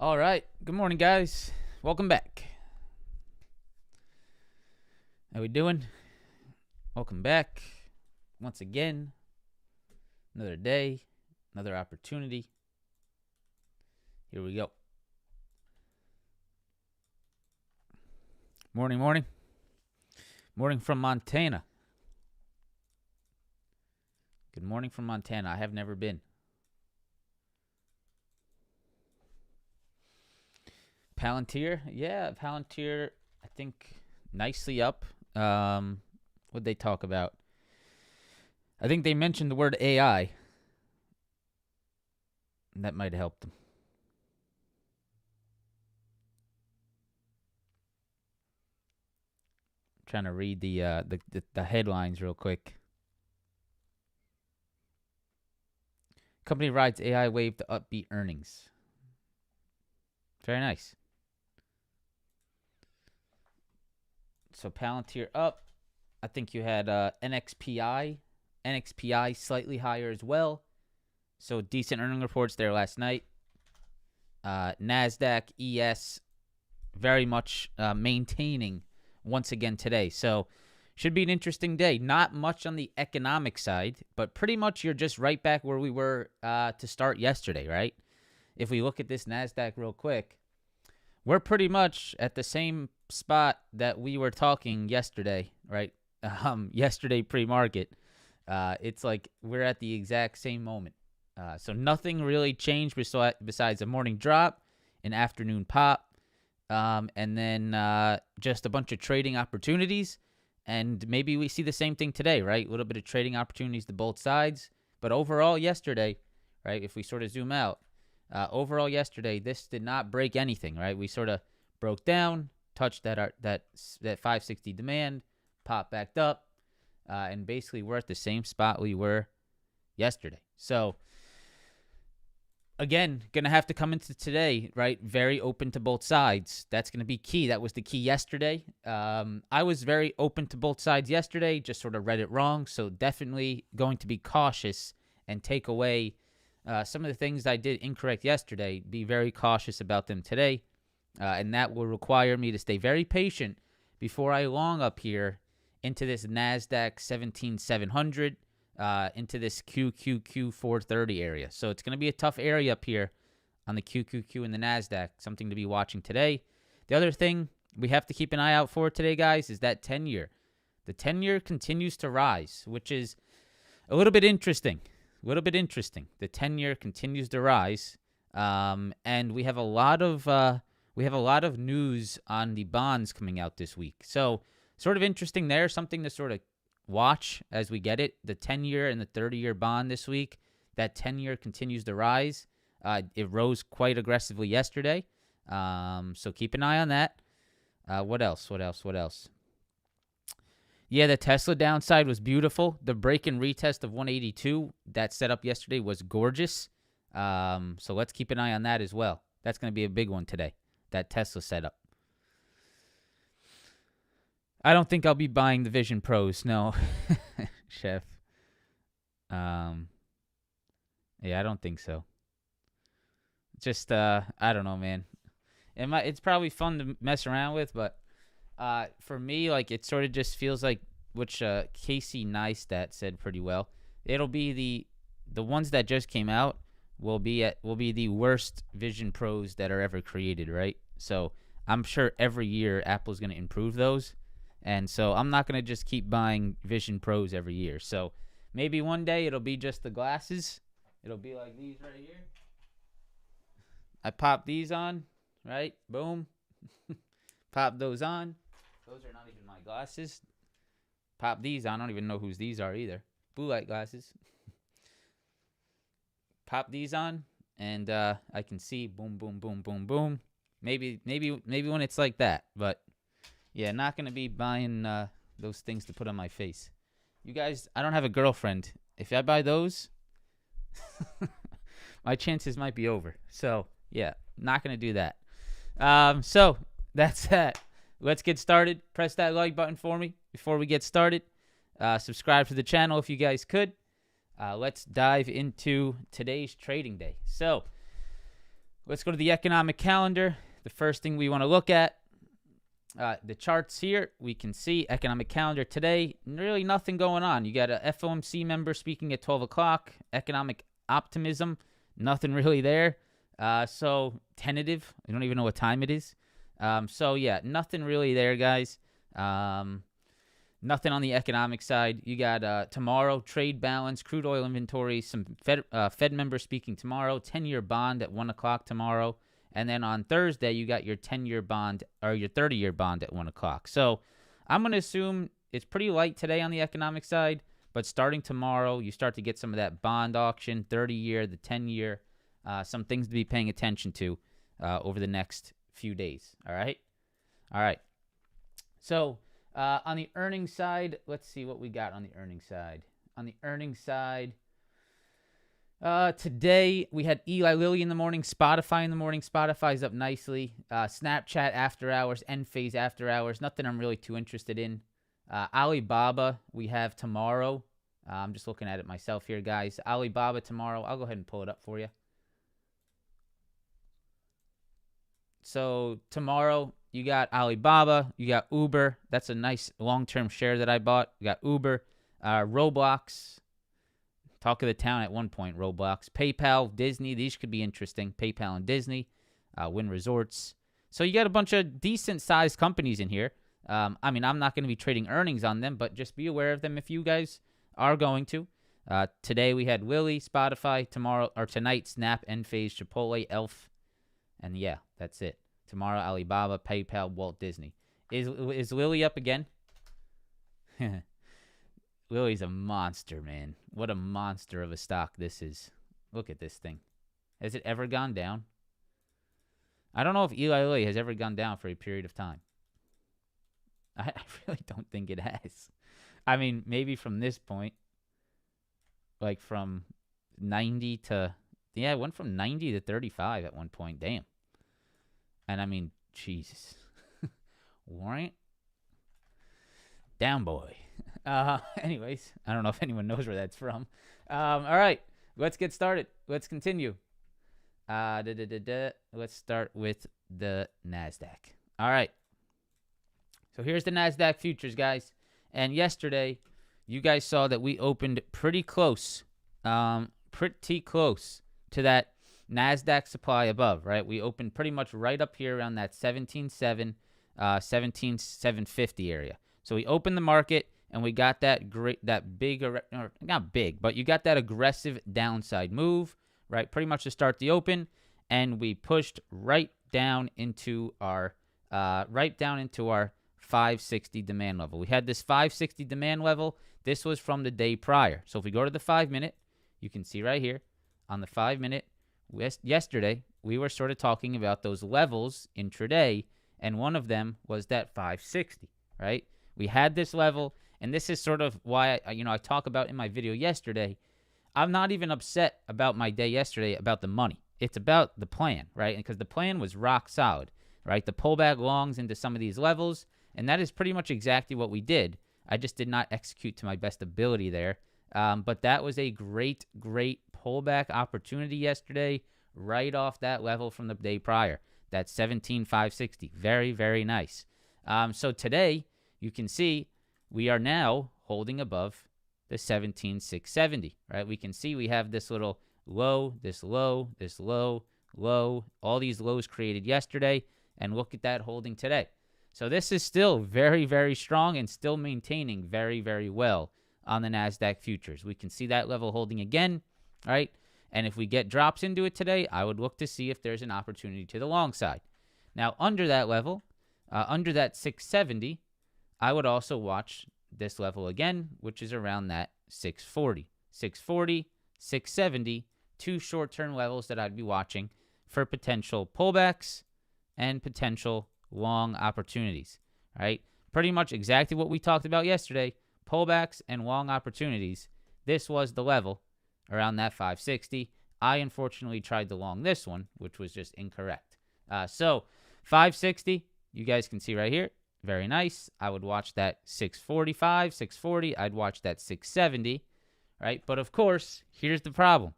All right. Good morning, guys. Welcome back. How we doing? Welcome back. Once again, another day, another opportunity. Here we go. Morning, morning. Morning from Montana. Good morning from Montana. I have never been. Palantir, yeah, Palantir, I think nicely up. What'd they talk about? I think they mentioned the word AI. And that might help them. I'm trying to read the headlines real quick. Company rides AI wave to upbeat earnings. Very nice. So Palantir up. I think you had NXPI slightly higher as well. So decent earning reports there last night. Nasdaq, ES, very much maintaining once again today. So should be an interesting day. Not much on the economic side, but pretty much you're just right back where we were to start yesterday, right? If we look at this Nasdaq real quick, we're pretty much at the same spot that we were talking yesterday, right? Yesterday pre-market. It's like we're at the exact same moment. So nothing really changed besides a morning drop, an afternoon pop, and then just a bunch of trading opportunities. And maybe we see the same thing today, right? A little bit of trading opportunities to both sides. But overall yesterday, right, if we sort of zoom out, overall yesterday, this did not break anything, right? We sort of broke down, touched that 560 demand, popped back up, and basically we're at the same spot we were yesterday. So again, going to have to come into today, right? Very open to both sides. That's going to be key. That was the key yesterday. I was very open to both sides yesterday, just sort of read it wrong. So definitely going to be cautious and take away some of the things I did incorrect yesterday. Be very cautious about them today. And that will require me to stay very patient before I long up here into this Nasdaq 17,700. Into this QQQ 430 area. So it's going to be a tough area up here on the QQQ and the NASDAQ, something to be watching today. The other thing we have to keep an eye out for today, guys, is that 10-year. The 10-year continues to rise, which is a little bit interesting. The 10-year continues to rise, and we have a lot of news on the bonds coming out this week. So sort of interesting there, something to sort of watch as we get it. The 10-year and the 30-year bond this week, that 10-year continues to rise. It rose quite aggressively yesterday, so keep an eye on that. What else? Yeah, the Tesla downside was beautiful. The break and retest of 182 that set up yesterday was gorgeous. So let's keep an eye on that as well. That's going to be a big one today, that Tesla setup. I don't think I'll be buying the Vision Pros, no, Chef. Yeah, I don't think so. Just, I don't know, man. It's probably fun to mess around with, but for me, like, it sort of just feels like, which Casey Neistat said pretty well, it'll be the ones that just came out will be the worst Vision Pros that are ever created, right? So I'm sure every year Apple's going to improve those. And so I'm not going to just keep buying Vision Pros every year. So maybe one day it'll be just the glasses. It'll be like these right here. I pop these on, right? Boom. Pop those on. Those are not even my glasses. Pop these on. I don't even know whose these are either. Blue light glasses. Pop these on, and I can see boom, boom, boom, boom, boom. Maybe when it's like that, but yeah, not going to be buying those things to put on my face. You guys, I don't have a girlfriend. If I buy those, my chances might be over. So, yeah, not going to do that. So, that's that. Let's get started. Press that like button for me before we get started. Subscribe to the channel if you guys could. Let's dive into today's trading day. So, Let's go to the economic calendar. The first thing we want to look at, the charts here. We can see economic calendar today. Really nothing going on. You got a FOMC member speaking at 12 o'clock. Economic optimism. Nothing really there. So tentative. I don't even know what time it is. So yeah, nothing really there, guys. Nothing on the economic side. You got tomorrow, trade balance, crude oil inventory, some Fed members speaking tomorrow, 10-year bond at 1 o'clock tomorrow. And then on Thursday, you got your 10-year bond or your 30-year bond at 1 o'clock. So I'm going to assume it's pretty light today on the economic side. But starting tomorrow, you start to get some of that bond auction, 30-year, the 10-year, some things to be paying attention to over the next few days. All right? All right. So on the earnings side, let's see what we got on the earnings side. On the earnings side, today we had Eli Lilly in the morning, Spotify in the morning. Spotify's up nicely. Snapchat after hours, Enphase after hours. Nothing I'm really too interested in. Alibaba we have tomorrow. I'm just looking at it myself here, guys. Alibaba tomorrow. I'll go ahead and pull it up for you. So tomorrow you got Alibaba, you got Uber. That's a nice long-term share that I bought. You got Uber, Roblox, talk of the town at one point, Roblox, PayPal, Disney. These could be interesting. PayPal and Disney, Wynn Resorts. So you got a bunch of decent-sized companies in here. I mean, I'm not going to be trading earnings on them, but just be aware of them if you guys are going to. Today we had Lilly, Spotify. Tomorrow or tonight, Snap, Enphase, Chipotle, Elf, and yeah, that's it. Tomorrow, Alibaba, PayPal, Walt Disney. Is Lilly up again? Lilly's a monster, man. What a monster of a stock this is. Look at this thing. Has it ever gone down? I don't know if Eli Lilly has ever gone down for a period of time. I really don't think it has. I mean, maybe from this point, like from 90 to, yeah, it went from 90 to 35 at one point. Damn. And I mean, Jesus. Warrant? Down, boy. Anyways, I don't know if anyone knows where that's from. All right, let's get started. Let's continue. Let's start with the Nasdaq. All right. So here's the Nasdaq futures, guys. And yesterday, you guys saw that we opened pretty close to that Nasdaq supply above, right? We opened pretty much right up here around that 17.7, 17.750 area. So we opened the market and we got that big, or not big, but you got that aggressive downside move, right? Pretty much to start the open, and we pushed right down into our 560 demand level. We had this 560 demand level. This was from the day prior. So if we go to the 5-minute, you can see right here on the 5-minute, yesterday, we were sort of talking about those levels intraday, and one of them was that 560, right? We had this level, and this is sort of why I talk about in my video yesterday. I'm not even upset about my day yesterday about the money. It's about the plan, right? Because the plan was rock solid, right? The pullback longs into some of these levels, and that is pretty much exactly what we did. I just did not execute to my best ability there. But that was a great, great pullback opportunity yesterday, right off that level from the day prior, that 17,560. Very, very nice. So today, you can see we are now holding above the 17,670, right? We can see we have this little low, this low, this low, low, all these lows created yesterday, and look at that holding today. So this is still very, very strong and still maintaining very, very well on the Nasdaq futures. We can see that level holding again, right? And if we get drops into it today, I would look to see if there's an opportunity to the long side. Now, under that level, under that 670, I would also watch this level again, which is around that 640. 640, 670, two short-term levels that I'd be watching for potential pullbacks and potential long opportunities, right? Pretty much exactly what we talked about yesterday, pullbacks and long opportunities. This was the level around that 560. I unfortunately tried to long this one, which was just incorrect. So 560, you guys can see right here. Very nice. I would watch that 645, 640. I'd watch that 670, right? But of course, here's the problem.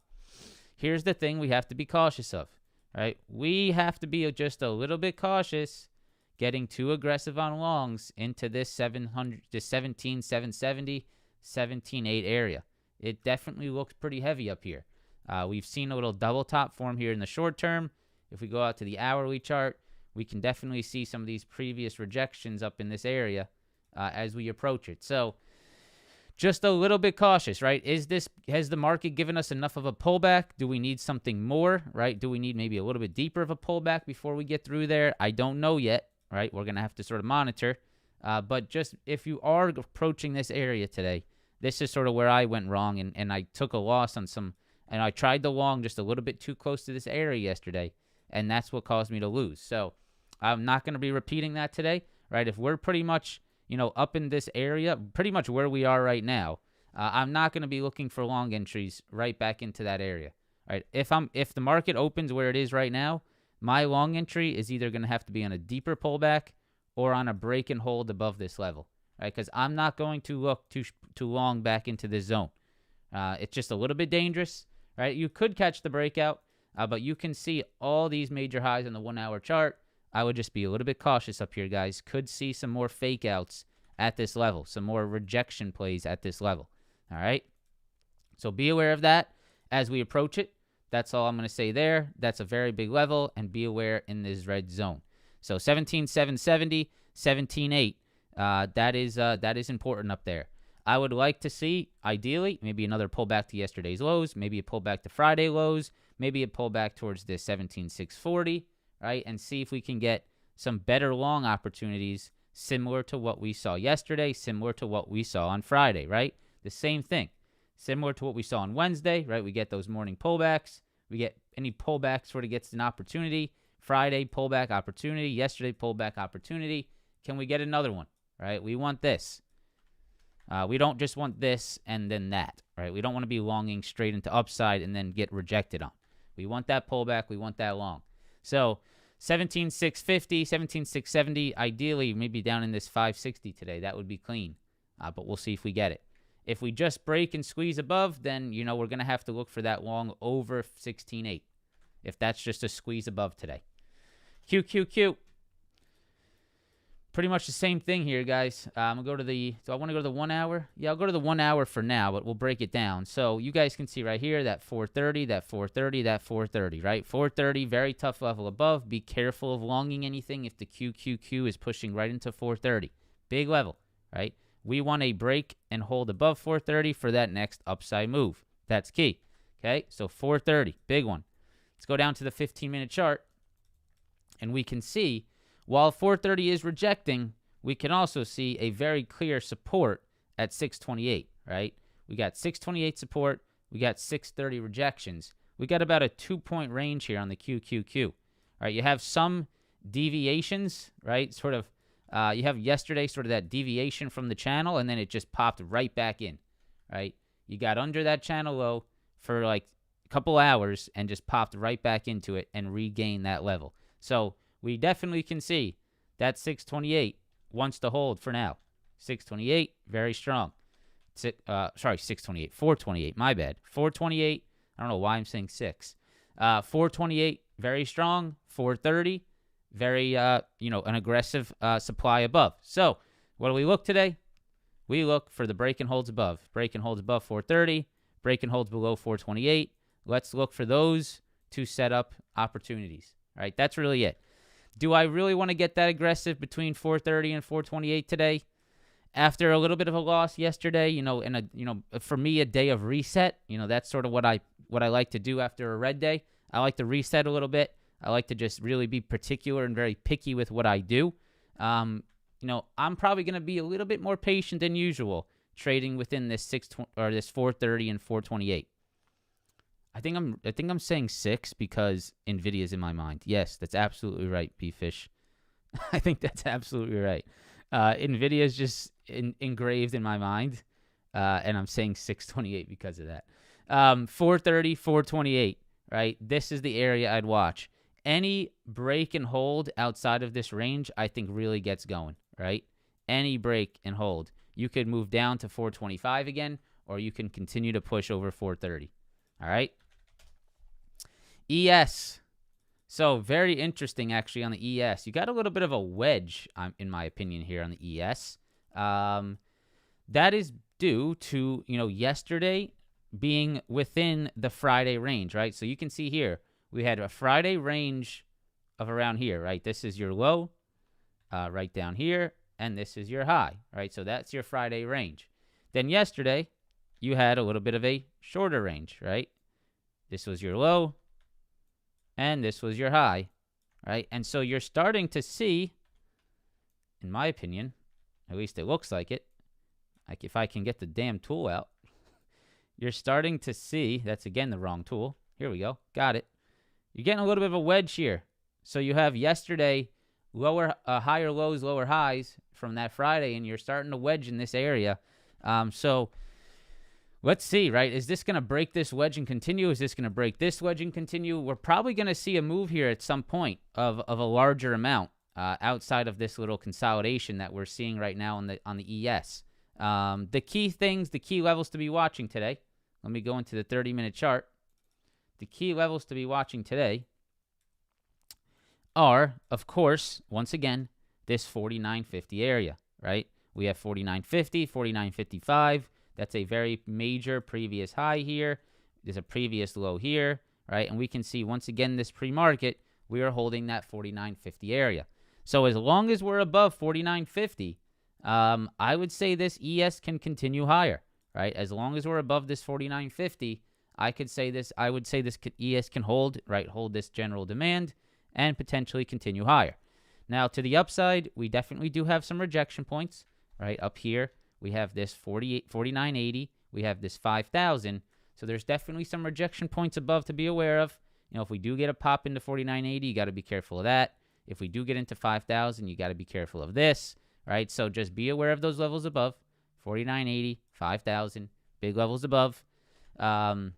Here's the thing we have to be cautious of, right? We have to be just a little bit cautious getting too aggressive on longs into this 17,770, 17,8 area. It definitely looks pretty heavy up here. We've seen a little double top form here in the short term. If we go out to the hourly chart, we can definitely see some of these previous rejections up in this area as we approach it. So just a little bit cautious, right? Has the market given us enough of a pullback? Do we need something more, right? Do we need maybe a little bit deeper of a pullback before we get through there? I don't know yet, right? We're going to have to sort of monitor. But just if you are approaching this area today, this is sort of where I went wrong, and I took a loss on some, and I tried the long just a little bit too close to this area yesterday, and that's what caused me to lose. So I'm not going to be repeating that today, right? If we're pretty much, up in this area, pretty much where we are right now, I'm not going to be looking for long entries right back into that area, right? If the market opens where it is right now, my long entry is either going to have to be on a deeper pullback or on a break and hold above this level, right? Because I'm not going to look too long back into this zone. It's just a little bit dangerous, right? You could catch the breakout, but you can see all these major highs on the 1 hour chart. I would just be a little bit cautious up here, guys. Could see some more fake outs at this level, some more rejection plays at this level. All right. So be aware of that as we approach it. That's all I'm going to say there. That's a very big level, and be aware in this red zone. So 17,770, 17,8. That is important up there. I would like to see, ideally, maybe another pullback to yesterday's lows, maybe a pullback to Friday lows, maybe a pullback towards this 17,640. Right, and see if we can get some better long opportunities similar to what we saw yesterday, similar to what we saw on Friday, right? The same thing, similar to what we saw on Wednesday, right? We get those morning pullbacks. We get any pullback sort of gets an opportunity. Friday, pullback opportunity. Yesterday, pullback opportunity. Can we get another one, right? We want this. We don't just want this and then that, right? We don't want to be longing straight into upside and then get rejected on. We want that pullback. We want that long. So 17,650, 17,670, ideally maybe down in this 560 today. That would be clean, but we'll see if we get it. If we just break and squeeze above, then, we're going to have to look for that long over 16.8 if that's just a squeeze above today. QQQ. Pretty much the same thing here, guys. I'm going to go to do I want to go to the 1 hour? Yeah, I'll go to the 1 hour for now, but we'll break it down. So you guys can see right here that 430, that 430, that 430, right? 430, very tough level above. Be careful of longing anything if the QQQ is pushing right into 430. Big level, right? We want a break and hold above 430 for that next upside move. That's key, okay? So 430, big one. Let's go down to the 15-minute chart, and we can see while 430 is rejecting, we can also see a very clear support at 628, right? We got 628 support. We got 630 rejections. We got about a 2-point range here on the QQQ. All right, you have some deviations, right? Sort of, you have yesterday sort of that deviation from the channel, and then it just popped right back in, right? You got under that channel low for like a couple hours and just popped right back into it and regained that level. So we definitely can see that 628 wants to hold for now. 628, very strong. 628, 428, my bad. 428, I don't know why I'm saying 6. 428, very strong. 430, very, an aggressive supply above. So what do we look today? We look for the break and holds above. Break and holds above 430, break and holds below 428. Let's look for those to set up opportunities. All right, that's really it. Do I really want to get that aggressive between 430 and 428 today? After a little bit of a loss yesterday, for me, a day of reset, that's sort of what I like to do after a red day. I like to reset a little bit. I like to just really be particular and very picky with what I do. I'm probably going to be a little bit more patient than usual trading within this 430 and 428. I think I'm saying 6 because Nvidia's in my mind. Yes, that's absolutely right, B-Fish. I think that's absolutely right. Nvidia is just engraved in my mind, and I'm saying 628 because of that. 430, 428, right? This is the area I'd watch. Any break and hold outside of this range, I think really gets going, right? Any break and hold. You could move down to 425 again, or you can continue to push over 430, all right? ES, So very interesting, actually, on the ES. You got a little bit of a wedge, in my opinion, here on the ES. That is due to, yesterday being within the Friday range, right? So you can see here, we had a Friday range of around here, right? This is your low, right down here, and this is your high, right? So that's your Friday range. Then yesterday, you had a little bit of a shorter range, right? This was your low, and this was your high, right? And so you're starting to see, in my opinion, at least it looks like it, like if I can get the damn tool out, you're starting to see, that's again the wrong tool. Here we go. Got it. You're getting a little bit of a wedge here. So you have yesterday higher lows, lower highs from that Friday, and you're starting to wedge in this area. So let's see, right? Is this going to break this wedge and continue? Is this going to break this wedge and continue? We're probably going to see a move here at some point of a larger amount outside of this little consolidation that we're seeing right now on the ES. The key things, the key levels to be watching today. Let me go into the 30-minute chart. The key levels to be watching today are, of course, once again, this 49.50 area, right? We have 49.50, 49.55. That's a very major previous high here. There's a previous low here, right? And we can see, once again, this pre-market, we are holding that 49.50 area. So as long as we're above 49.50, I would say this ES can continue higher, right? As long as we're above this 49.50, I would say this ES can hold this general demand and potentially continue higher. Now, to the upside, we definitely do have some rejection points, right? Up here, we have this 49.80. We have this 5,000. So there's definitely some rejection points above to be aware of. If we do get a pop into 49.80, you got to be careful of that. If we do get into 5,000, you got to be careful of this, right? So just be aware of those levels above. 49.80, 5,000, big levels above. For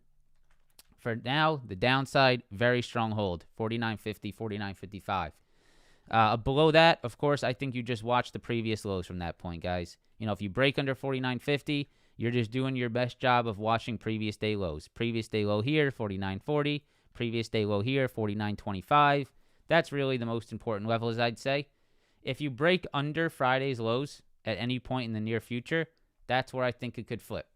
now, the downside, very strong hold, 49.50, 49.55. Below that, of course, I think you just watch the previous lows from that point, guys. If you break under 49.50, you're just doing your best job of watching previous day lows. Previous day low here, 49.40. Previous day low here, 49.25. That's really the most important levels, I'd say. If you break under Friday's lows at any point in the near future, that's where I think it could flip,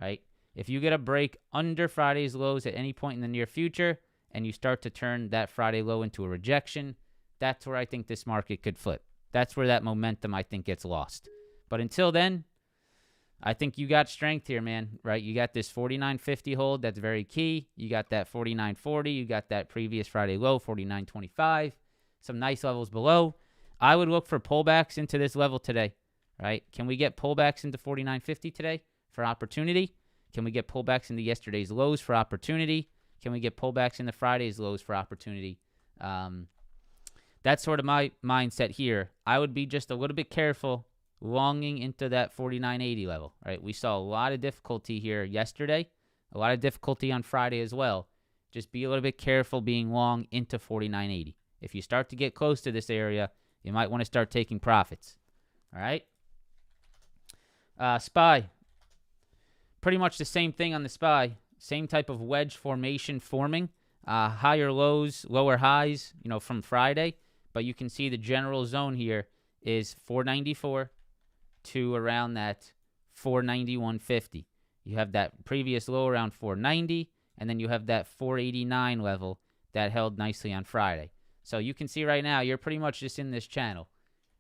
right? If you get a break under Friday's lows at any point in the near future and you start to turn that Friday low into a rejection, that's where I think this market could flip. That's where that momentum, I think, gets lost. But until then, I think you got strength here, man, right? You got this 49.50 hold. That's very key. You got that 49.40. You got that previous Friday low, 49.25. Some nice levels below. I would look for pullbacks into this level today, right? Can we get pullbacks into 49.50 today for opportunity? Can we get pullbacks into yesterday's lows for opportunity? Can we get pullbacks into Friday's lows for opportunity? That's sort of my mindset here. I would be just a little bit careful longing into that 49.80 level, right? We saw a lot of difficulty here yesterday, a lot of difficulty on Friday as well. Just be a little bit careful being long into 49.80. If you start to get close to this area, you might want to start taking profits, all right? SPY. Pretty much the same thing on the SPY. Same type of wedge formation forming. Higher lows, lower highs, from Friday. But you can see the general zone here is 494 to around that 491.50. You have that previous low around 490, and then you have that 489 level that held nicely on Friday. So you can see right now you're pretty much just in this channel,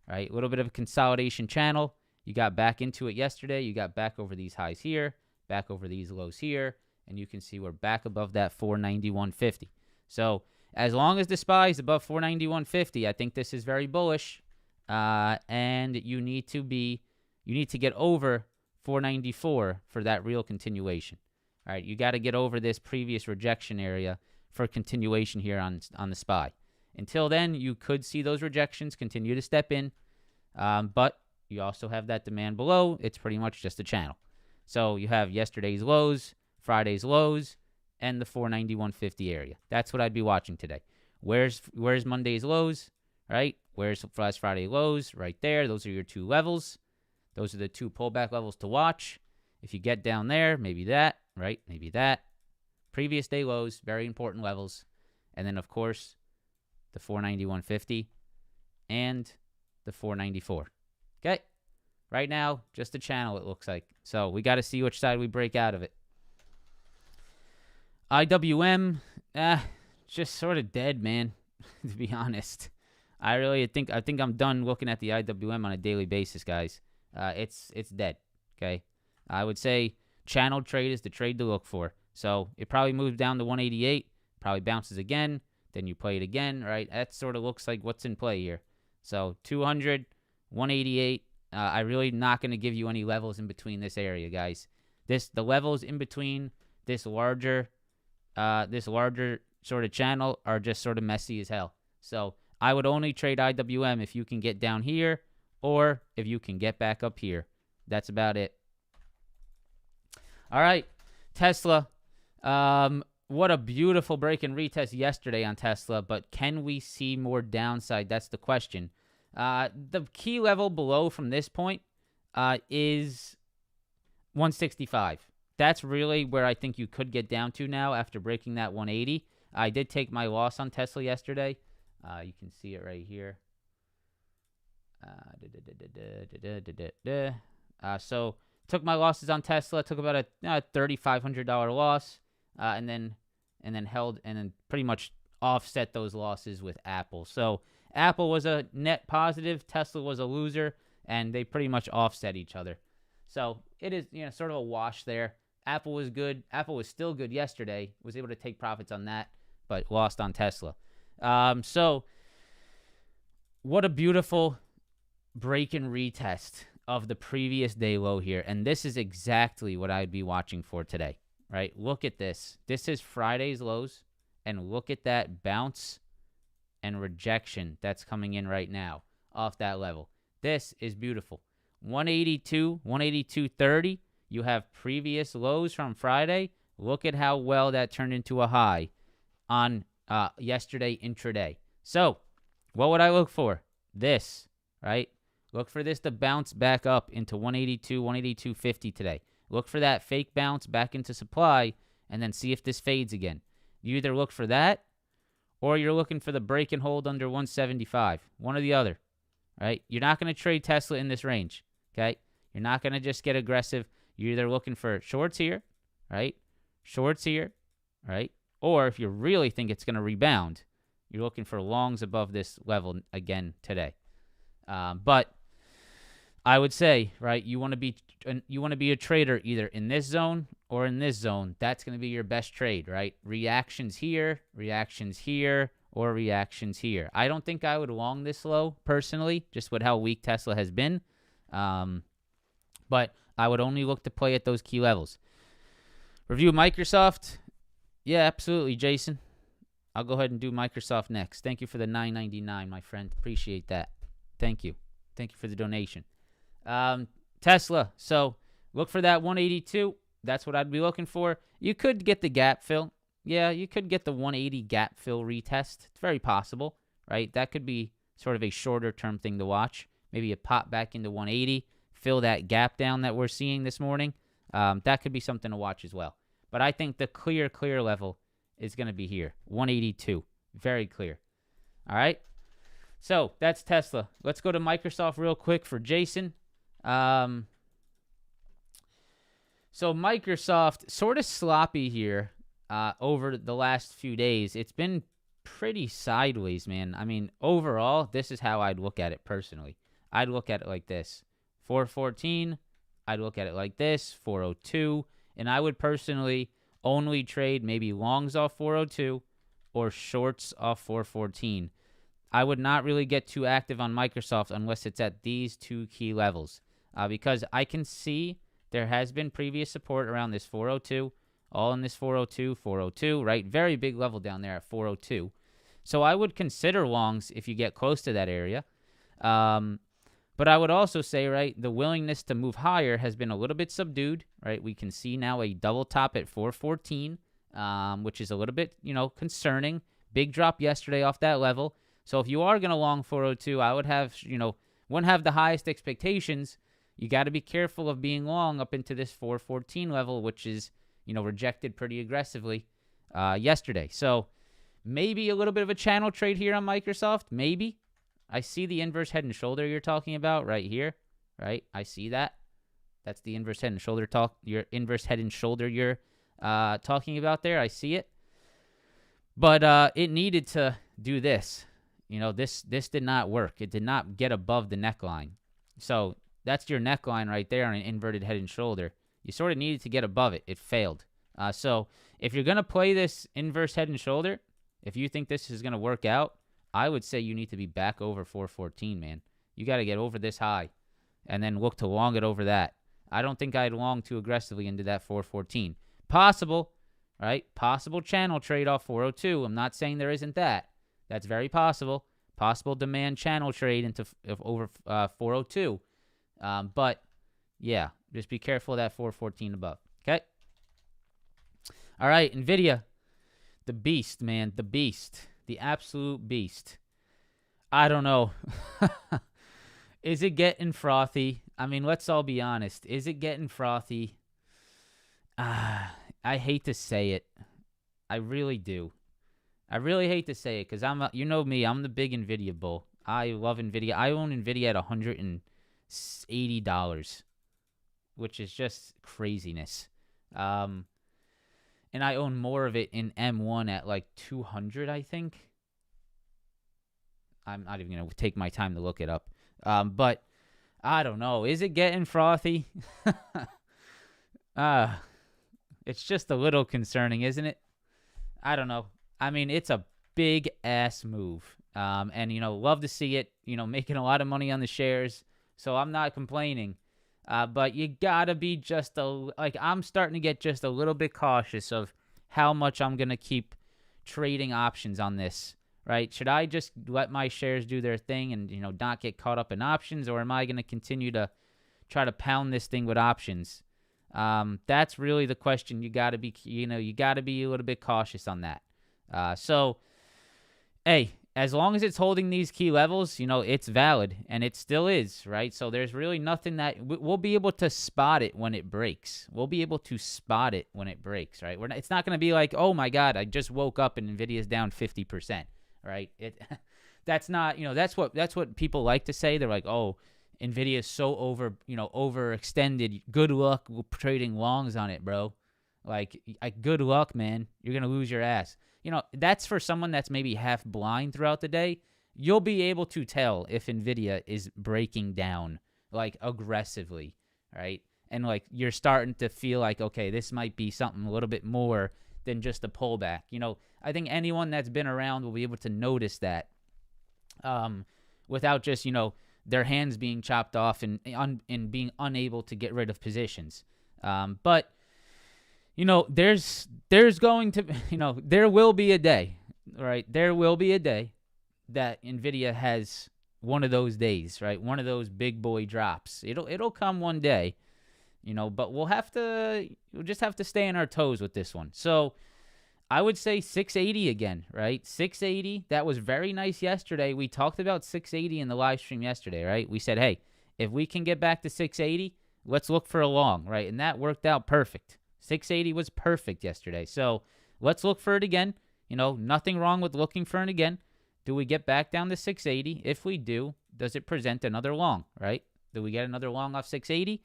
right? A little bit of a consolidation channel. You got back into it yesterday. You got back over these highs here, back over these lows here, and you can see we're back above that 491.50. So as long as the SPY is above 491.50, I think this is very bullish, and you need to get over 494 for that real continuation. All right, you got to get over this previous rejection area for continuation here on the SPY. Until then, you could see those rejections continue to step in, but you also have that demand below. It's pretty much just a channel. So you have yesterday's lows, Friday's lows, and the 491.50 area. That's what I'd be watching today. Where's Monday's lows, right? Where's last Friday lows? Right there. Those are your two levels. Those are the two pullback levels to watch. If you get down there, maybe that, right? Maybe that. Previous day lows, very important levels. And then, of course, the 491.50, and the 494. Okay? Right now, just a channel, it looks like. So we got to see which side we break out of it. IWM, just sort of dead, man, to be honest. I think I'm done looking at the IWM on a daily basis, guys. It's dead, okay? I would say channel trade is the trade to look for. So it probably moves down to 188, probably bounces again, then you play it again, right? That sort of looks like what's in play here. So 200, 188. I really not going to give you any levels in between this area, guys. The levels in between this larger sort of channel are just sort of messy as hell. So I would only trade IWM if you can get down here or if you can get back up here. That's about it. All right, Tesla. What a beautiful break and retest yesterday on Tesla, but can we see more downside? That's the question. The key level below from this point is 165. That's really where I think you could get down to now after breaking that 180. I did take my loss on Tesla yesterday. You can see it right here. So took my losses on Tesla. Took about a $3,500 loss, and then held and then pretty much offset those losses with Apple. So Apple was a net positive, Tesla was a loser, and they pretty much offset each other. So it is, sort of a wash there. Apple was good. Apple was still good yesterday. Was able to take profits on that, but lost on Tesla. So what a beautiful break and retest of the previous day low here. And this is exactly what I'd be watching for today, right? Look at this. This is Friday's lows, and look at that bounce and rejection that's coming in right now off that level. This is beautiful. 182, 182.30. You have previous lows from Friday. Look at how well that turned into a high on yesterday intraday. So what would I look for? This, right? Look for this to bounce back up into 182, 182.50 today. Look for that fake bounce back into supply and then see if this fades again. You either look for that or you're looking for the break and hold under 175. One or the other, right? You're not going to trade Tesla in this range, okay? You're not going to just get aggressive. You're either looking for shorts here, right? Shorts here, right? Or if you really think it's going to rebound, you're looking for longs above this level again today. But I would say, right, you want to be a trader either in this zone or in this zone. That's going to be your best trade, right? Reactions here, or reactions here. I don't think I would long this low personally, just with how weak Tesla has been. But I would only look to play at those key levels. Review Microsoft. Yeah, absolutely, Jason. I'll go ahead and do Microsoft next. Thank you for the $9.99, my friend. Appreciate that. Thank you. Thank you for the donation. Tesla. So look for that 182. That's what I'd be looking for. You could get the gap fill. Yeah, you could get the 180 gap fill retest. It's very possible, right? That could be sort of a shorter term thing to watch. Maybe a pop back into 180, fill that gap down that we're seeing this morning. That could be something to watch as well. But I think the clear level is going to be here, 182. Very clear. All right. So that's Tesla. Let's go to Microsoft real quick for Jason. So Microsoft, sort of sloppy here over the last few days. It's been pretty sideways, man. I mean, overall, this is how I'd look at it personally. I'd look at it like this. 414, I'd look at it like this, 402, and I would personally only trade maybe longs off 402 or shorts off 414. I would not really get too active on Microsoft unless it's at these two key levels because I can see there has been previous support around this 402, all in this 402, right? Very big level down there at 402. So I would consider longs if you get close to that area. But I would also say, right, the willingness to move higher has been a little bit subdued, right? We can see now a double top at 414, which is a little bit, concerning. Big drop yesterday off that level. So if you are going to long 402, I would have, wouldn't have the highest expectations. You got to be careful of being long up into this 414 level, which is, rejected pretty aggressively yesterday. So Maybe a little bit of a channel trade here on Microsoft. Maybe. I see the inverse head and shoulder you're talking about right here. Right? I see that. That's the inverse head and shoulder your inverse head and shoulder you're talking about there. I see it. But it needed to do this. This did not work. It did not get above the neckline. So that's your neckline right there on an inverted head and shoulder. You sort of needed to get above it. It failed. So if you're going to play this inverse head and shoulder, if you think this is going to work out, I would say you need to be back over 414, man. You got to get over this high and then look to long it over that. I don't think I'd long too aggressively into that 414. Possible, right? Possible channel trade off 402. I'm not saying there isn't that. That's very possible. Possible demand channel trade into over 402. But, yeah, just be careful of that 414 above. Okay? All right, Nvidia. The beast, man. The beast. The absolute beast. I don't know. Is it getting frothy? I mean, let's all be honest. Is it getting frothy? I hate to say it. I really do. I really hate to say it because you know me, I'm the big Nvidia bull. I love Nvidia. I own Nvidia at $180, which is just craziness. And I own more of it in M1 at like 200, I think. I'm not even going to take my time to look it up. But I don't know. Is it getting frothy? It's just a little concerning, isn't it? I don't know. I mean, it's a big ass move. And love to see it, making a lot of money on the shares. So I'm not complaining. But you gotta be I'm starting to get just a little bit cautious of how much I'm gonna keep trading options on this, right? Should I just let my shares do their thing and, not get caught up in options, or am I gonna continue to try to pound this thing with options? That's really the question. You gotta be a little bit cautious on that. So, hey, as long as it's holding these key levels, it's valid, and it still is, right? So there's really nothing that we'll be able to spot it when it breaks. We'll be able to spot it when it breaks, right? It's not going to be like, oh my God, I just woke up and Nvidia's down 50%, right? That's not, that's what people like to say. They're like, oh, Nvidia is so overextended. Good luck trading longs on it, bro. Like good luck, man. You're going to lose your ass. That's for someone that's maybe half blind throughout the day. You'll be able to tell if Nvidia is breaking down, aggressively, right? And, you're starting to feel like, okay, this might be something a little bit more than just a pullback. I think anyone that's been around will be able to notice that without just, their hands being chopped off and being unable to get rid of positions. But there's going to, there will be a day, right? There will be a day that Nvidia has one of those days, right? One of those big boy drops. It'll come one day, but we'll just have to stay on our toes with this one. So I would say 680 again, right? 680. That was very nice yesterday. We talked about 680 in the live stream yesterday, right? We said, hey, if we can get back to 680, let's look for a long, right? And that worked out perfect. 680 was perfect yesterday. So let's look for it again. Nothing wrong with looking for it again. Do we get back down to 680? If we do, does it present another long, right? Do we get another long off 680?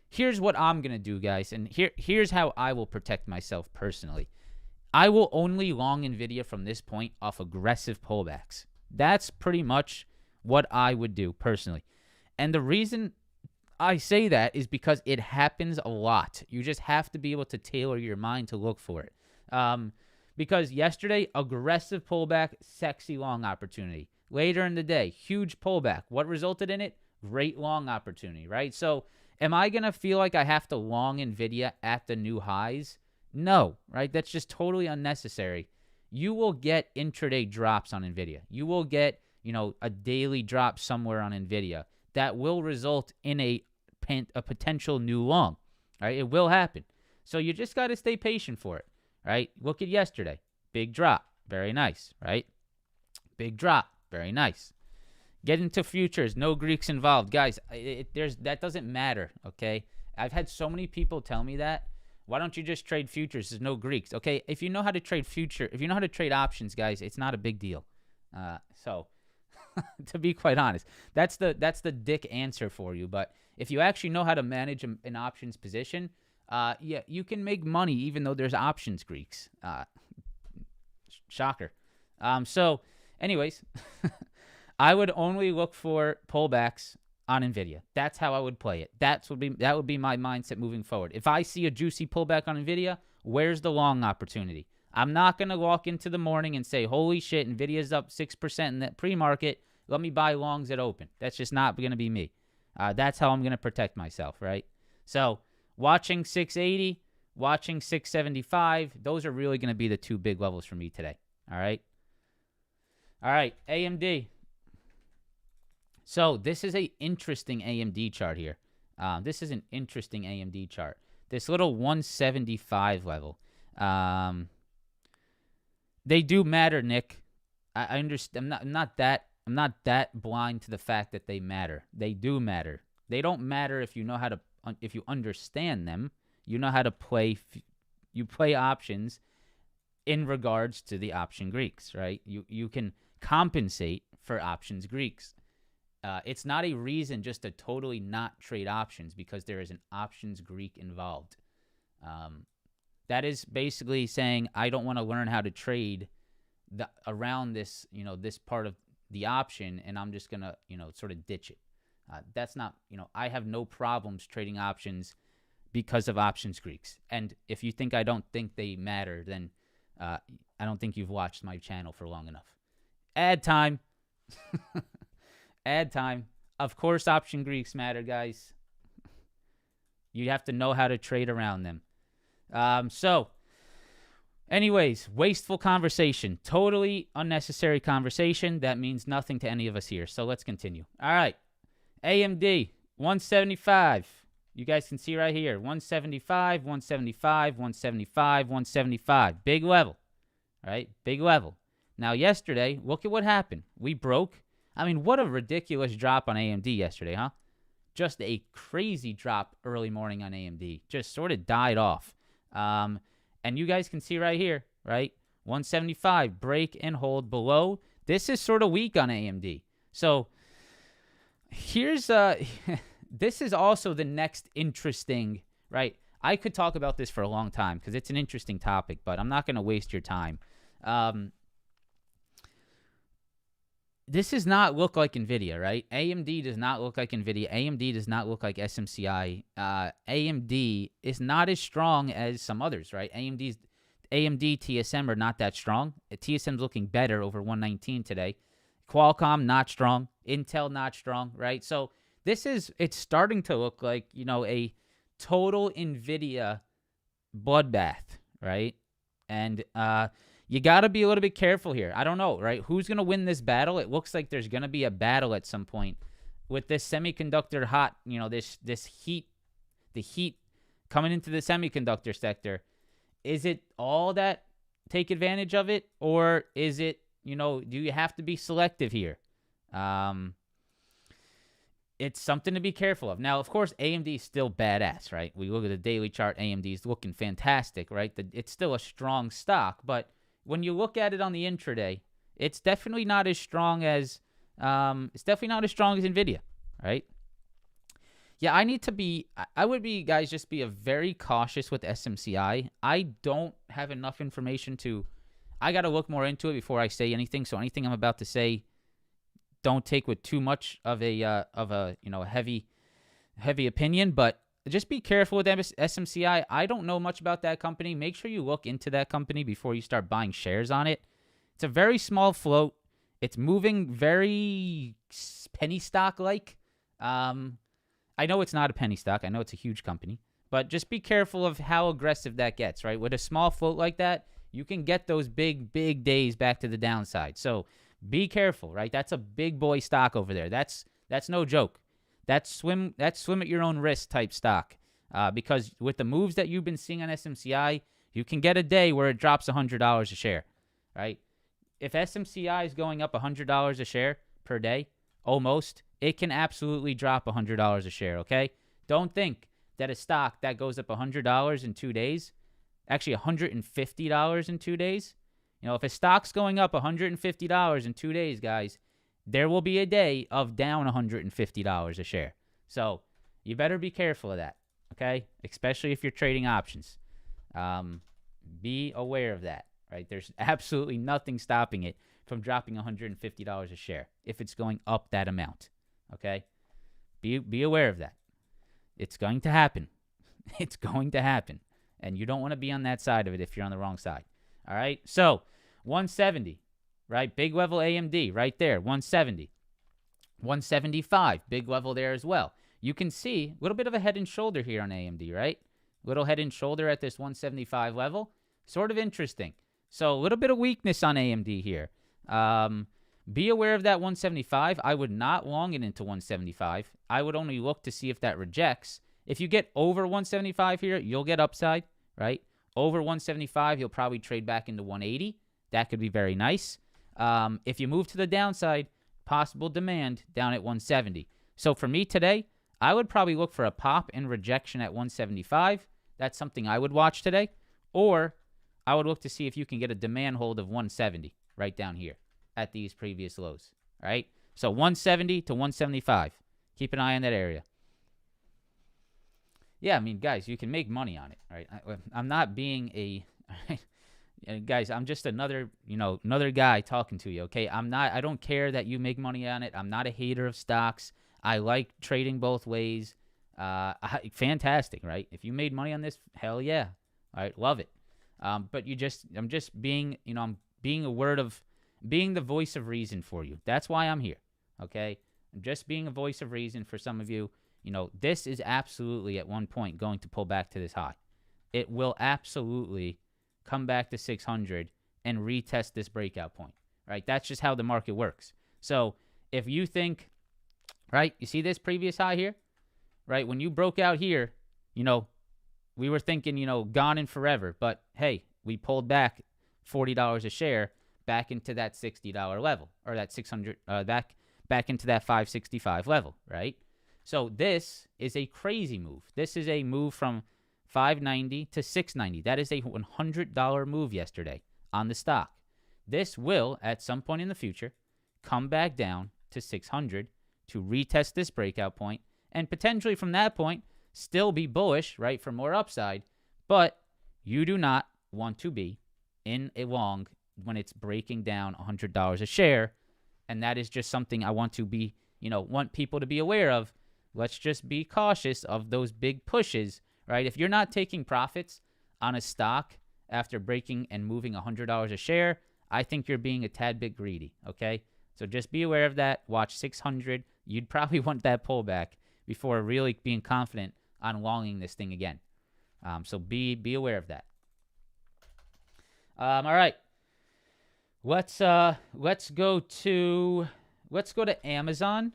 Here's what I'm going to do, guys. And here's how I will protect myself personally. I will only long Nvidia from this point off aggressive pullbacks. That's pretty much what I would do personally. And the reason I say that is because it happens a lot. You just have to be able to tailor your mind to look for it. Because yesterday, aggressive pullback, sexy long opportunity. Later in the day, huge pullback. What resulted in it? Great long opportunity, right? So am I going to feel like I have to long Nvidia at the new highs? No, right? That's just totally unnecessary. You will get intraday drops on Nvidia. You will get, a daily drop somewhere on Nvidia that will result in a potential new long, right? It will happen. So you just got to stay patient for it, right? Look at yesterday. Big drop. Very nice, right? Big drop. Very nice. Get into futures. No Greeks involved. Guys, that doesn't matter, okay? I've had so many people tell me that Why don't you just trade futures? There's no Greeks. Okay, if you know how to trade if you know how to trade options, guys, it's not a big deal. So to be quite honest, that's the dick answer for you. But if you actually know how to manage an options position, yeah, you can make money even though there's options Greeks. Shocker. So anyways, I would only look for pullbacks on Nvidia. That's how I would play it. That would be my mindset moving forward. If I see a juicy pullback on Nvidia, where's the long opportunity? I'm not going to walk into the morning and say, holy shit, Nvidia's up 6% in that pre-market. Let me buy longs at open. That's just not going to be me. That's how I'm going to protect myself, right? So watching 680, watching 675, those are really going to be the two big levels for me today. All right? All right, AMD. So this is a interesting AMD chart here. This is an interesting AMD chart. This little 175 level. They do matter, Nick. I understand. I'm not that blind to the fact that they matter. They do matter. They don't matter if you know how to if you understand them. You know how to play. You play options in regards to the option Greeks, right? You can compensate for options Greeks. It's not a reason just to totally not trade options because there is an options Greek involved. That is basically saying I don't want to learn how to trade around this, this part of the option, and I'm just gonna, sort of ditch it. That's not, I have no problems trading options because of options Greeks. And if you think I don't think they matter, then I don't think you've watched my channel for long enough. Ad time. Ad time. Of course, option Greeks matter, guys. You have to know how to trade around them. So, anyways, wasteful conversation. Totally unnecessary conversation. That means nothing to any of us here. So let's continue. All right. AMD, 175. You guys can see right here. 175, 175, 175, 175. Big level. All right? Big level. Now, yesterday, look at what happened. We broke. I mean, what a ridiculous drop on AMD yesterday, huh? Just a crazy drop early morning on AMD. Just sort of died off. And you guys can see right here, right? 175, break and hold below. This is sort of weak on AMD. So here's this is also the next interesting, right? I could talk about this for a long time because it's an interesting topic, but I'm not going to waste your time. This does not look like Nvidia, right? AMD does not look like Nvidia. AMD does not look like SMCI. AMD is not as strong as some others, right? AMD, TSM are not that strong. TSM's looking better over 119 today. Qualcomm, not strong. Intel, not strong, right? So it's starting to look like, a total Nvidia bloodbath, right? And you got to be a little bit careful here. I don't know, right? Who's going to win this battle? It looks like there's going to be a battle at some point with this semiconductor hot, this heat, the heat coming into the semiconductor sector. Is it all that take advantage of it? Or is it, do you have to be selective here? It's something to be careful of. Now, of course, AMD is still badass, right? We look at the daily chart, AMD is looking fantastic, right? It's still a strong stock, but when you look at it on the intraday, it's definitely not as strong as Nvidia, right? Yeah, I would be, guys, just be very cautious with SMCI. I don't have enough information I got to look more into it before I say anything. So anything I'm about to say, don't take with too much of a heavy opinion, but just be careful with SMCI. I don't know much about that company. Make sure you look into that company before you start buying shares on it. It's a very small float. It's moving very penny stock-like. I know it's not a penny stock. I know it's a huge company. But just be careful of how aggressive that gets, right? With a small float like that, you can get those big, big days back to the downside. So be careful, right? That's a big boy stock over there. That's no joke. That's swim at your own risk type stock. Because with the moves that you've been seeing on SMCI, you can get a day where it drops $100 a share, right? If SMCI is going up $100 a share per day, almost, it can absolutely drop $100 a share, okay? Don't think that a stock that goes up $100 in 2 days, actually $150 in 2 days, if a stock's going up $150 in 2 days, guys, there will be a day of down $150 a share. So you better be careful of that, okay? Especially if you're trading options. Be aware of that, right? There's absolutely nothing stopping it from dropping $150 a share if it's going up that amount, okay? Be aware of that. It's going to happen. It's going to happen. And you don't want to be on that side of it if you're on the wrong side, all right? So 170, right? Big level AMD right there, 170. 175, big level there as well. You can see a little bit of a head and shoulder here on AMD, right? Little head and shoulder at this 175 level. Sort of interesting. So a little bit of weakness on AMD here. Be aware of that 175. I would not long it into 175. I would only look to see if that rejects. If you get over 175 here, you'll get upside, right? Over 175, you'll probably trade back into 180. That could be very nice. If you move to the downside, possible demand down at 170. So for me today, I would probably look for a pop and rejection at 175. That's something I would watch today. Or I would look to see if you can get a demand hold of 170 right down here at these previous lows, right? So 170 to 175. Keep an eye on that area. Yeah, I mean, guys, you can make money on it, right? I'm not being a... guys, I'm just another guy talking to you, okay? I don't care that you make money on it. I'm not a hater of stocks. I like trading both ways. Fantastic, right? If you made money on this, hell yeah. All right, love it. But I'm just being, I'm being being the voice of reason for you. That's why I'm here, okay? I'm just being a voice of reason for some of you. This is absolutely at one point going to pull back to this high. It will absolutely come back to 600 and retest this breakout point, right? That's just how the market works. So if you think, right, you see this previous high here, right? When you broke out here, we were thinking, gone and forever. But hey, we pulled back $40 a share back into that $60 level, or that 600 back into that 565 level, right? So this is a crazy move. This is a move from 590 to 690. That is a $100 move yesterday on the stock. This will, at some point in the future, come back down to 600 to retest this breakout point, and potentially from that point, still be bullish, right, for more upside. But you do not want to be in a long when it's breaking down $100 a share, and that is just something I want to be, want people to be aware of. Let's just be cautious of those big pushes, right? If you're not taking profits on a stock after breaking and moving $100 a share, I think you're being a tad bit greedy, okay? So just be aware of that. Watch 600. You'd probably want that pullback before really being confident on longing this thing again. So be aware of that. All right. Let's go to Amazon.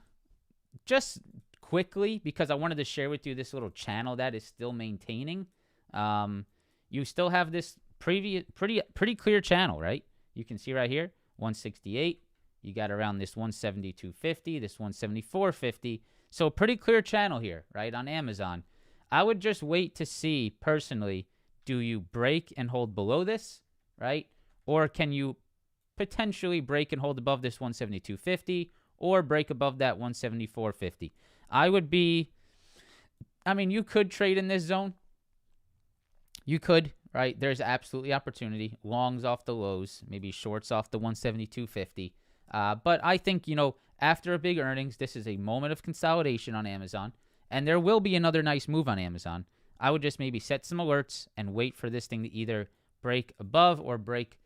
Just quickly, because I wanted to share with you this little channel that is still maintaining. You still have this pretty clear channel, right? You can see right here, 168. You got around this 172.50, this 174.50. So pretty clear channel here, right, on Amazon. I would just wait to see, personally, do you break and hold below this, right? Or can you potentially break and hold above this 172.50 or break above that 174.50? You could trade in this zone. You could, right? There's absolutely opportunity. Longs off the lows, maybe shorts off the 172.50. But I think, after a big earnings, this is a moment of consolidation on Amazon, and there will be another nice move on Amazon. I would just maybe set some alerts and wait for this thing to either break above or break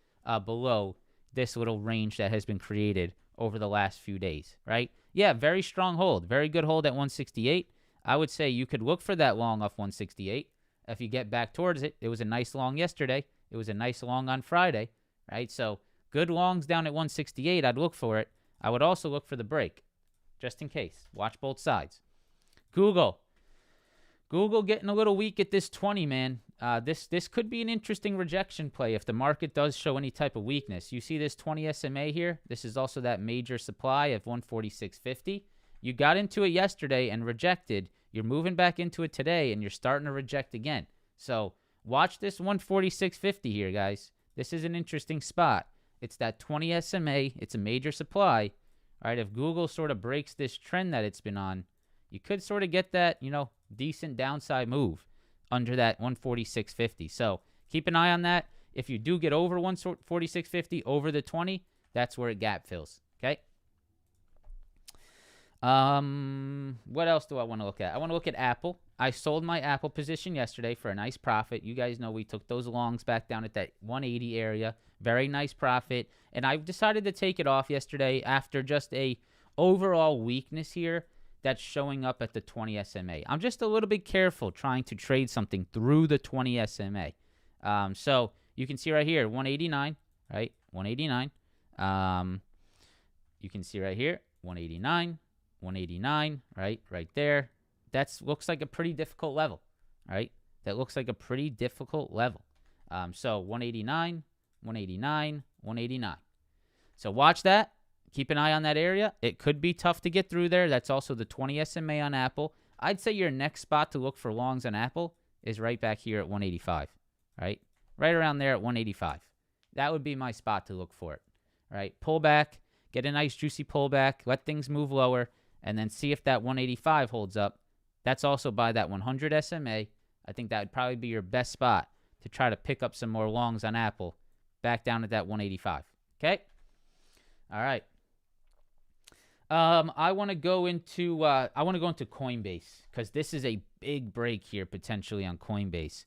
below this little range that has been created over the last few days, right? Yeah, very strong hold. Very good hold at 168. I would say you could look for that long off 168. If you get back towards it, it was a nice long yesterday. It was a nice long on Friday, right? So good longs down at 168, I'd look for it. I would also look for the break, just in case. Watch both sides. Google getting a little weak at this 20, man. This could be an interesting rejection play if the market does show any type of weakness. You see this 20 SMA here? This is also that major supply of 146.50. You got into it yesterday and rejected. You're moving back into it today, and you're starting to reject again. So watch this 146.50 here, guys. This is an interesting spot. It's that 20 SMA. It's a major supply. All right, if Google sort of breaks this trend that it's been on, you could sort of get that, decent downside move under that 146.50. So keep an eye on that. If you do get over 146.50, over the 20, that's where it gap fills. Okay. What else do I want to look at? I want to look at Apple. I sold my Apple position yesterday for a nice profit. You guys know we took those longs back down at that 180 area. Very nice profit. And I decided to take it off yesterday after just a overall weakness here that's showing up at the 20 SMA. I'm just a little bit careful trying to trade something through the 20 SMA. So you can see right here, 189, right? 189. You can see right here, 189, 189, right? Right there. That looks like a pretty difficult level, right? That looks like a pretty difficult level. So 189, 189, 189. So watch that. Keep an eye on that area. It could be tough to get through there. That's also the 20 SMA on Apple. I'd say your next spot to look for longs on Apple is right back here at 185, right? Right around there at 185. That would be my spot to look for it, right? Pull back, get a nice juicy pullback, let things move lower, and then see if that 185 holds up. That's also by that 100 SMA. I think that would probably be your best spot to try to pick up some more longs on Apple back down at that 185. Okay? All right. I want to go into Coinbase because this is a big break here potentially on Coinbase.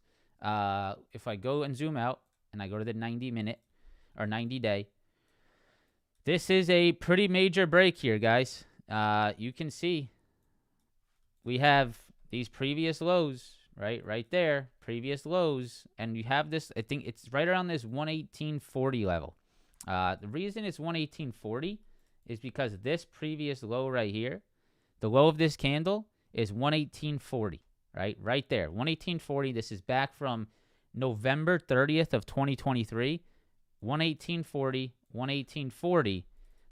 If I go and zoom out and I go to the 90-minute or 90-day, this is a pretty major break here, guys. You can see we have these previous lows, right there, previous lows, and you have this. I think it's right around this 118.40 level. The reason it's 118.40 is because this previous low right here, the low of this candle is 118.40, right there, 118.40. This is back from November 30th of 2023, 118.40, 118.40.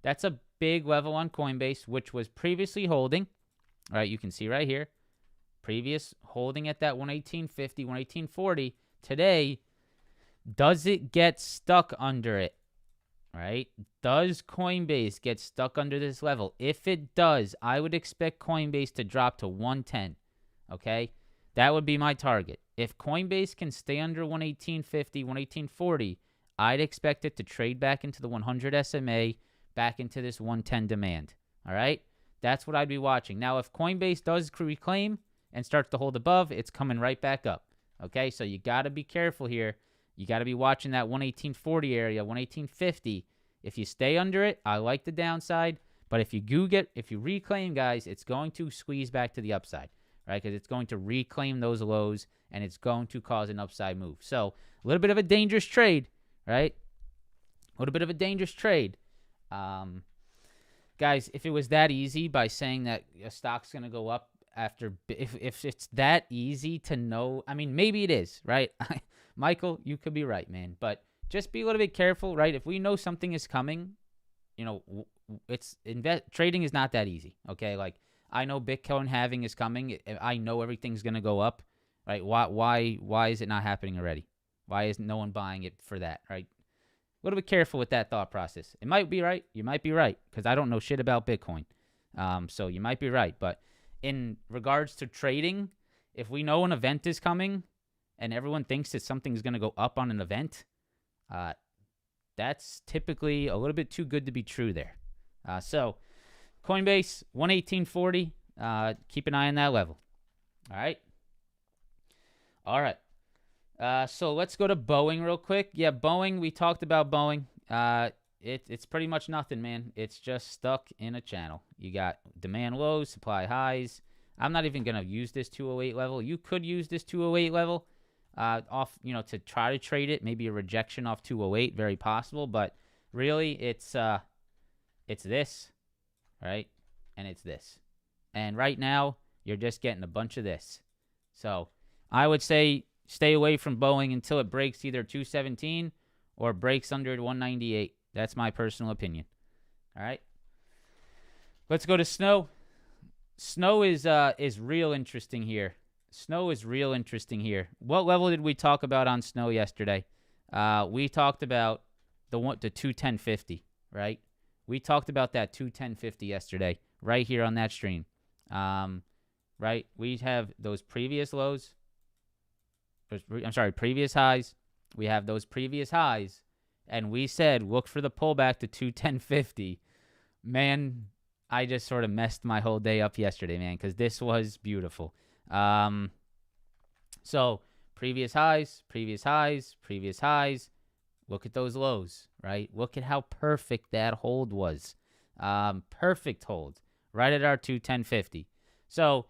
That's a big level on Coinbase, which was previously holding. All right, you can see right here, previous holding at that 118.50, 118.40. Today, does it get stuck under it? Right? Does Coinbase get stuck under this level? If it does, I would expect Coinbase to drop to 110. Okay? That would be my target. If Coinbase can stay under 118.50, 118.40, I'd expect it to trade back into the 100 SMA, back into this 110 demand. All right? That's what I'd be watching. Now, if Coinbase does reclaim and starts to hold above, it's coming right back up. Okay? So you got to be careful here. You got to be watching that 118.40 area, 118.50. If you stay under it, I like the downside. But if you reclaim, guys, it's going to squeeze back to the upside, right? Because it's going to reclaim those lows and it's going to cause an upside move. So a little bit of a dangerous trade, right? A little bit of a dangerous trade. Guys, if it was that easy by saying that a stock's going to go up after, if it's that easy to know, I mean, maybe it is, right? Michael, you could be right, man. But just be a little bit careful, right? If we know something is coming, trading is not that easy, okay? Like, I know Bitcoin halving is coming. I know everything's going to go up, right? Why is it not happening already? Why is no one buying it for that, right? A little bit careful with that thought process. It might be right. You might be right because I don't know shit about Bitcoin. So you might be right. But in regards to trading, if we know an event is coming and everyone thinks that something's going to go up on an event, that's typically a little bit too good to be true there. So Coinbase, 118.40. Keep an eye on that level. All right. So let's go to Boeing real quick. Yeah, Boeing, we talked about Boeing. It's pretty much nothing, man. It's just stuck in a channel. You got demand lows, supply highs. I'm not even going to use this 208 level. You could use this 208 level off, to try to trade it. Maybe a rejection off 208, very possible. But really, it's this, right? And it's this. And right now, you're just getting a bunch of this. So I would say stay away from Boeing until it breaks either 217 or breaks under 198. That's my personal opinion. All right. Let's go to Snow. Snow is real interesting here. Snow is real interesting here. What level did we talk about on snow yesterday? We talked about the 210.50, right? We talked about that 210.50 yesterday, right here on that stream. Right? We have those previous lows. Previous highs. We have those previous highs, and we said look for the pullback to 210.50. Man, I just sort of messed my whole day up yesterday, man, because this was beautiful. So previous highs, previous highs, previous highs. Look at those lows, right? Look at how perfect that hold was. Perfect hold, right at our 210.50. So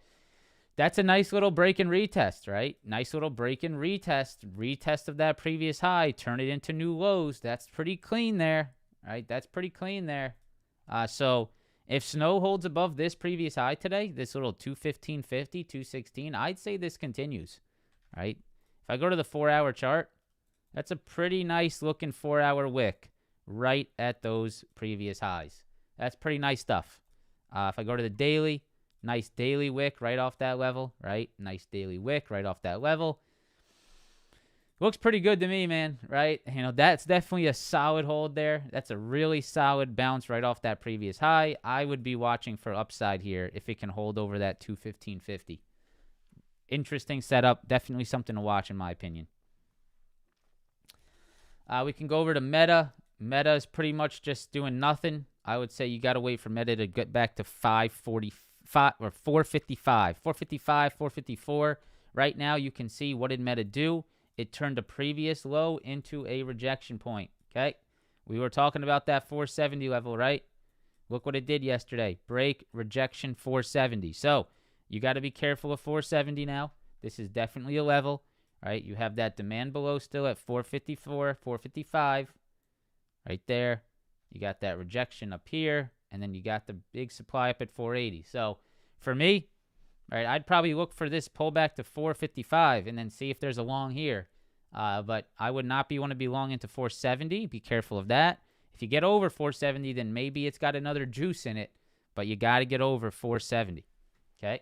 that's a nice little break and retest, right? Nice little break and retest of that previous high, turn it into new lows. That's pretty clean there, right? That's pretty clean there. So if snow holds above this previous high today, this little 215.50, 216, I'd say this continues, right? If I go to the 4-hour chart, that's a pretty nice looking 4-hour wick right at those previous highs. That's pretty nice stuff. If I go to the daily, nice daily wick right off that level, right? Nice daily wick right off that level. Looks pretty good to me, man, right? You know, that's definitely a solid hold there. That's a really solid bounce right off that previous high. I would be watching for upside here if it can hold over that 215.50. Interesting setup. Definitely something to watch in my opinion. We can go over to Meta. Meta is pretty much just doing nothing. I would say you got to wait for Meta to get back to 545 or 455. 455, 454. Right now, you can see what did Meta do. It turned a previous low into a rejection point, okay? We were talking about that 470 level, right? Look what it did yesterday. Break, rejection, 470. So you got to be careful of 470 now. This is definitely a level, right? You have that demand below still at 454, 455, right there. You got that rejection up here, and then you got the big supply up at 480. So for me, right, I'd probably look for this pullback to 455 and then see if there's a long here. But I would not want to be long into 470. Be careful of that. If you get over 470, then maybe it's got another juice in it, but you got to get over 470. Okay?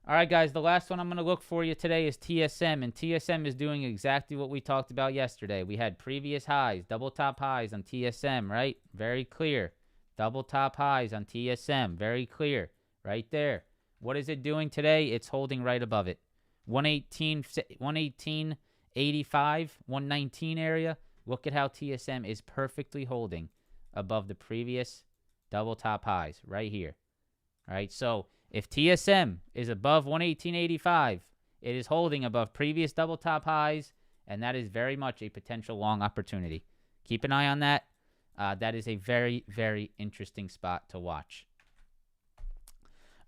All right, guys, the last one I'm going to look for you today is TSM, and TSM is doing exactly what we talked about yesterday. We had previous highs, double top highs on TSM, right? Very clear. Double top highs on TSM, very clear. Right there. What is it doing today? It's holding right above it. 118.85, 119 area. Look at how TSM is perfectly holding above the previous double top highs right here. All right, so if TSM is above 118.85, it is holding above previous double top highs, and that is very much a potential long opportunity. Keep an eye on that. That is a very, very interesting spot to watch.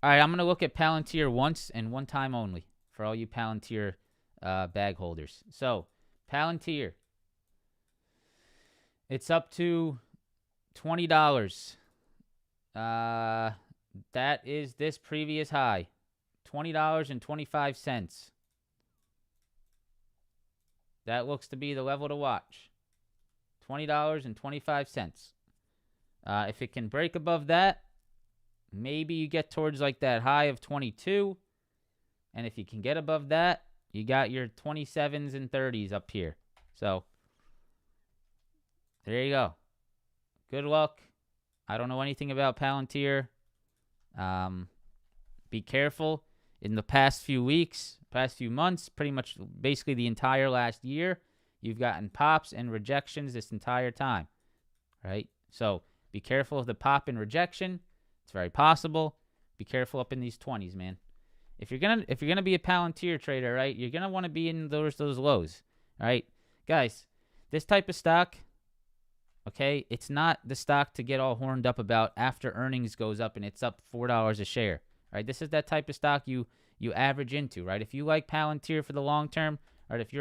All right, I'm going to look at Palantir once and one time only for all you Palantir bag holders. So, Palantir, it's up to $20. That is this previous high, $20.25. That looks to be the level to watch, $20.25. If it can break above that, maybe you get towards like that high of 22. And if you can get above that, you got your 27s and 30s up here. So, there you go. Good luck. I don't know anything about Palantir. Be careful. In the past few weeks, past few months, pretty much basically the entire last year, you've gotten pops and rejections this entire time, right? So be careful of the pop and rejection. It's very possible. Be careful up in these 20s, man. If you're gonna be a Palantir trader, right, you're gonna want to be in those lows, all right, guys. This type of stock, okay, it's not the stock to get all horned up about after earnings goes up and it's up $4 a share. Right, this is that type of stock you average into, right? If you like Palantir for the long term, right? If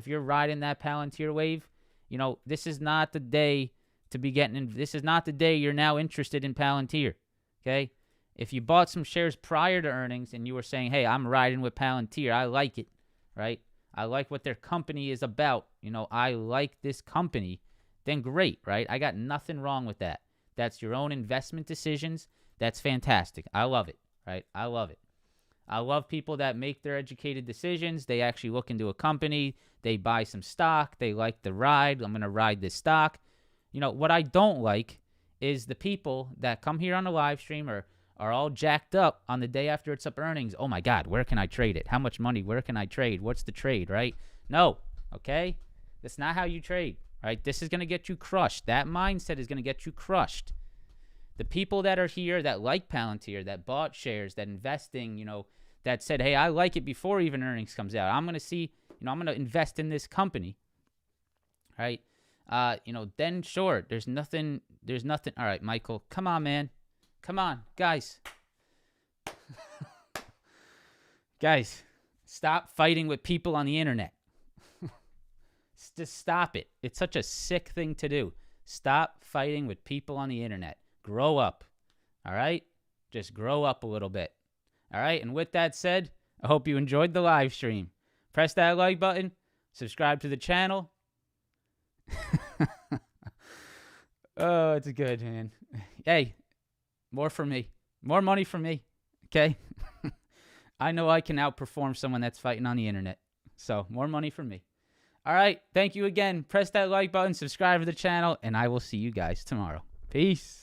you're riding that Palantir wave, you know this is not the day to be getting in. This is not the day you're now interested in Palantir. Okay, if you bought some shares prior to earnings and you were saying, "Hey, I'm riding with Palantir. I like it," right? I like what their company is about. You know, I like this company. Then great, right? I got nothing wrong with that. That's your own investment decisions. That's fantastic. I love it, right? I love it. I love people that make their educated decisions. They actually look into a company. They buy some stock. They like the ride. I'm going to ride this stock. What I don't like is the people that come here on the live stream or are all jacked up on the day after it's up earnings. Oh, my God, where can I trade it? How much money? Where can I trade? What's the trade, right? No, okay? That's not how you trade, right? This is going to get you crushed. That mindset is going to get you crushed. The people that are here that like Palantir, that bought shares, that investing, that said, hey, I like it before even earnings comes out. I'm going to see, I'm going to invest in this company, right? Then sure, there's nothing. All right, Michael, come on, man. Come on, guys. Guys, stop fighting with people on the internet. Just stop it. It's such a sick thing to do. Stop fighting with people on the internet. Grow up. All right? Just grow up a little bit. All right? And with that said, I hope you enjoyed the live stream. Press that like button. Subscribe to the channel. Oh, it's good, man. Hey, more for me. More money for me. Okay? I know I can outperform someone that's fighting on the internet. So, more money for me. All right. Thank you again. Press that like button. Subscribe to the channel. And I will see you guys tomorrow. Peace.